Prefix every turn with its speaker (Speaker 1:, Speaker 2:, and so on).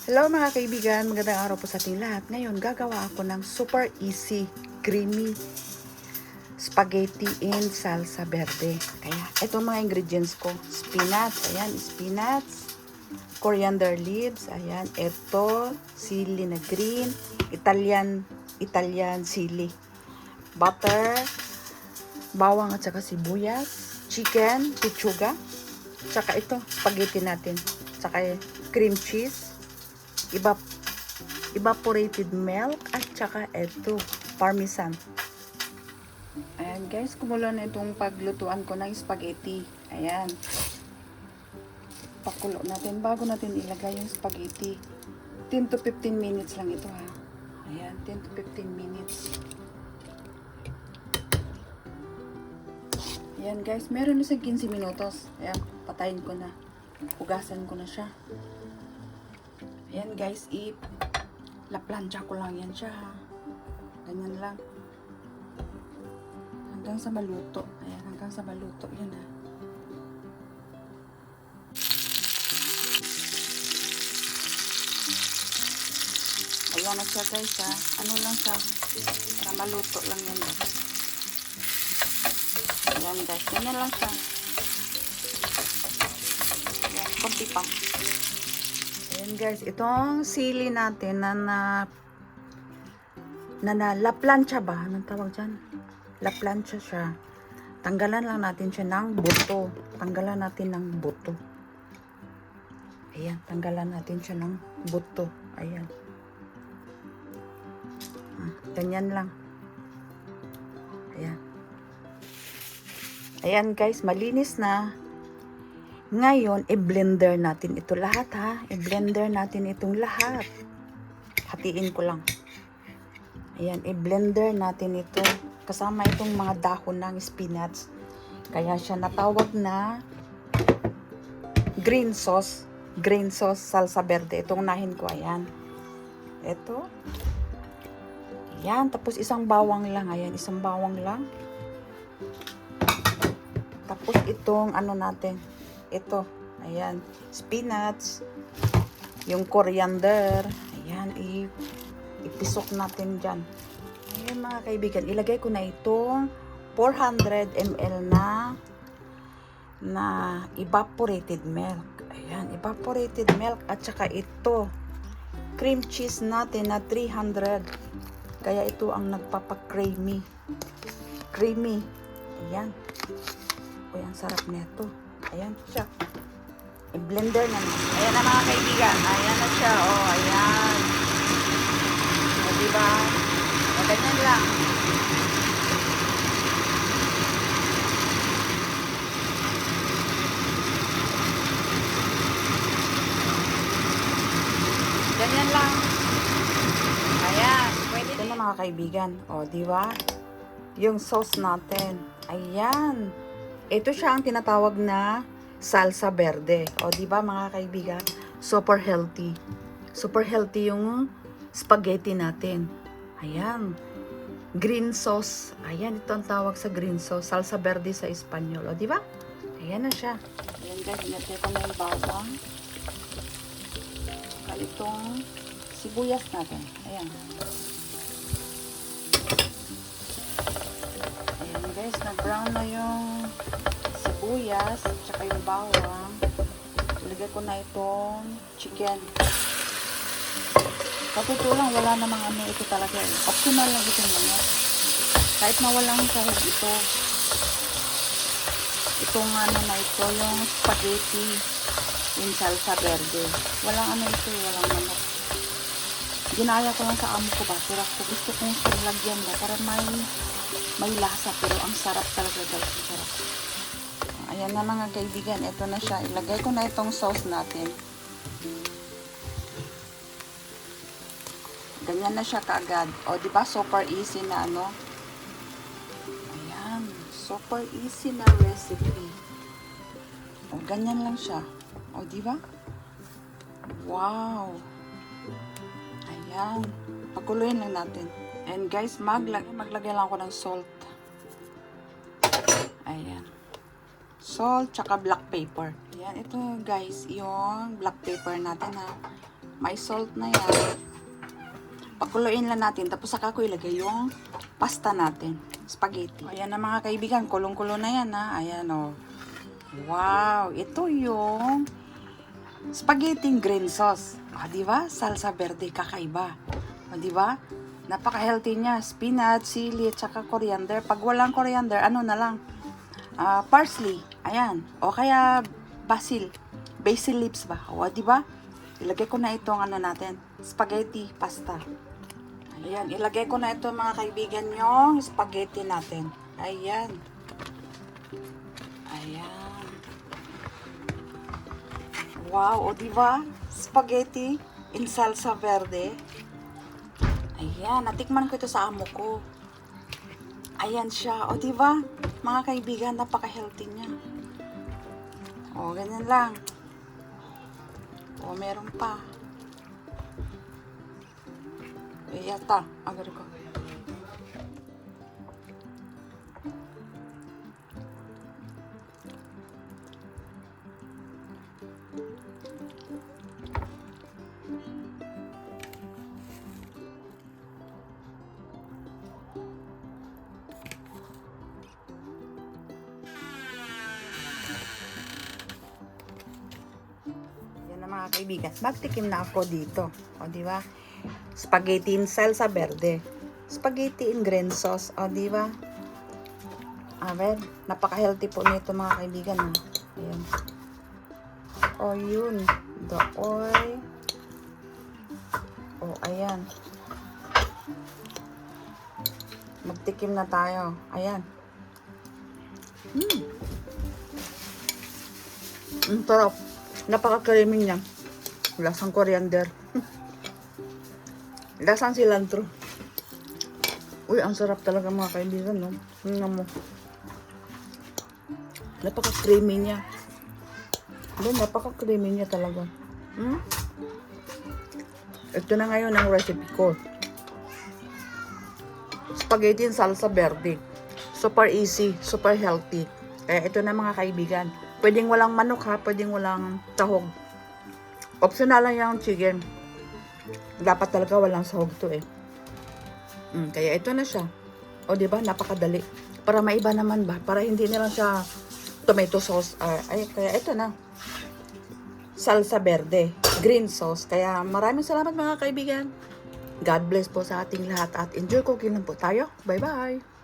Speaker 1: Hello mga kaibigan, magandang araw po sa ating lahat. Ngayon, gagawa ako ng super easy, creamy spaghetti in salsa verde. Kaya, itong mga ingredients ko, spinach, ayan, spinach, coriander leaves, ayan, ito, sili na green, Italian sili, butter, bawang at saka sibuyas, chicken, pichuga, saka ito, spaghetti natin, saka cream cheese, evaporated milk at saka ito parmesan. Ayan guys, kumulo na itong paglutuan ko ng spaghetti. Ayan, pakulo natin bago natin ilagay yung spaghetti. 10 to 15 minutes lang ito ha. Ayan, 10 to 15 minutes. Ayan guys, meron na sa 15 minutos. Ayan, patayin ko na, hugasan ko na siya. Ayan guys, la-plancha ko lang yan siya ha. Ganyan lang. Hanggang sa maluto. Ayan, hanggang sa maluto. Yan ha. Ayan na siya guys ha. Ano lang siya. Para maluto lang yan guys. Ayan guys, ganyan lang siya. Ayan, konti pa. Ayan guys, itong sili natin na la plancha ba? Anong tawag dyan? La plancha siya. Tanggalan lang natin siya ng buto. Tanggalan natin ng buto. Ayan, tanggalan natin siya ng buto. Ayan. Ganyan lang. Ayan. Ayan guys, malinis na. Ngayon, i-blender natin ito lahat ha. I-blender natin itong lahat. Hatiin ko lang. Ayan, i-blender natin ito. Kasama itong mga dahon ng spinach. Kaya siya natawag na green sauce salsa verde. Itong unahin ko, ayan. Ito. Ayan, tapos isang bawang lang. Ayan, isang bawang lang. Tapos itong ano natin. Ito, ayan, spinach, yung coriander, ayan, ipisok natin dyan. Ayan mga kaibigan, ilagay ko na itong 400 ml na evaporated milk. Ayan, evaporated milk at saka ito, cream cheese natin na 300. Kaya ito ang nagpapa-creamy. Creamy. Ayan. Uy, ang sarap nito. Ayan siya. I-blender na naman. Ayan na mga kaibigan. Ayan na siya. Oh, ayan. O, diba? O, ganyan lang. Ganyan lang. Ayan. Pwede ito na mga kaibigan. O, diba? Yung sauce natin. Ayan. Ito siya ang tinatawag na salsa verde. O, di ba mga kaibigan? Super healthy. Super healthy yung spaghetti natin. Ayan. Green sauce. Ayan, ito ang tawag sa green sauce. Salsa verde sa Espanyol. O, di ba? Ayan na siya. Ayan guys, inatay ko na yung bawang. Saka itong sibuyas natin. Ayan. Ayan guys, na-brown na yung sibuyas, tsaka yung bawang. Ilagay ko na itong chicken. Kapito lang, wala namang ano ito talaga. Optional lang itong mga. Kahit na walang sahog ito. Itong ano na ito, yung spaghetti in salsa verde. Walang ano ito, walang manok. Ginaya ko lang sa amo ko ba, pero ako gusto kong lagyan ba para may lasa, pero ang sarap talaga guys, sarap. Ayan na mga kaibigan, ito na siya. Ilagay ko na itong sauce natin. Ganyan na siya kaagad. O, diba? Super easy na ano. Ayan. Super easy na recipe. O, ganyan lang siya. O, diba? Wow. Ayan. Pakuluin lang natin. And guys, maglagay lang ako ng salt. Ayan. Salt, tsaka black pepper. Ayan, ito guys, yung black pepper natin ha. May salt na yan. Pakuluin lang natin. Tapos saka ko ilagay yung pasta natin. Spaghetti. Ayan na mga kaibigan. Kulong-kulo na yan ha. Ayan o. Wow. Ito yung spaghetti green sauce. O, diba? Salsa verde. Kakaiba. O, diba? Napaka-healthy niya. Spinach, sili, at saka coriander. Pag walang coriander, ano na lang? Parsley. Ayan. O kaya basil. Basil leaves ba? O, diba? Ilagay ko na itong ano natin. Spaghetti pasta. Ayan. Ilagay ko na ito mga kaibigan yung spaghetti natin. Ayan. Ayan. Wow. O, diba? Spaghetti in salsa verde. Ayan. Natikman ko ito sa amo ko. Ayan siya. O, diba? Mga kaibigan, napaka-healthy niya. O, ganyan lang. O, meron pa. Yata. Agar ko. Mga kaibigan, magtikim na ako dito. O, di ba? Spaghetti in salsa verde. Spaghetti in green sauce. O, di ba? Ayan. Napaka-healthy po nito mga kaibigan. Ayan. O, yun. Doy. O, ayan. Magtikim na tayo. Ayan. Ang sarap. Napaka-creamy niya. Lasang coriander. Lasang cilantro. Uy, ang sarap talaga mga kaibigan, no? Tingnan mo. Napaka-creamy niya. Napaka-creamy niya talaga. Ito na ngayon ang recipe ko. Spaghetti and salsa verde. Super easy, super healthy. Kaya ito na mga kaibigan. Pwedeng walang manok ha, pwedeng walang sahog. Optional lang yung chicken. Dapat talaga walang sahog to eh. Kaya ito na siya. O diba, napakadali. Para maiba naman ba? Para hindi na lang siya tomato sauce. Kaya ito na. Salsa verde. Green sauce. Kaya maraming salamat mga kaibigan. God bless po sa ating lahat at enjoy cooking lang po tayo. Bye bye!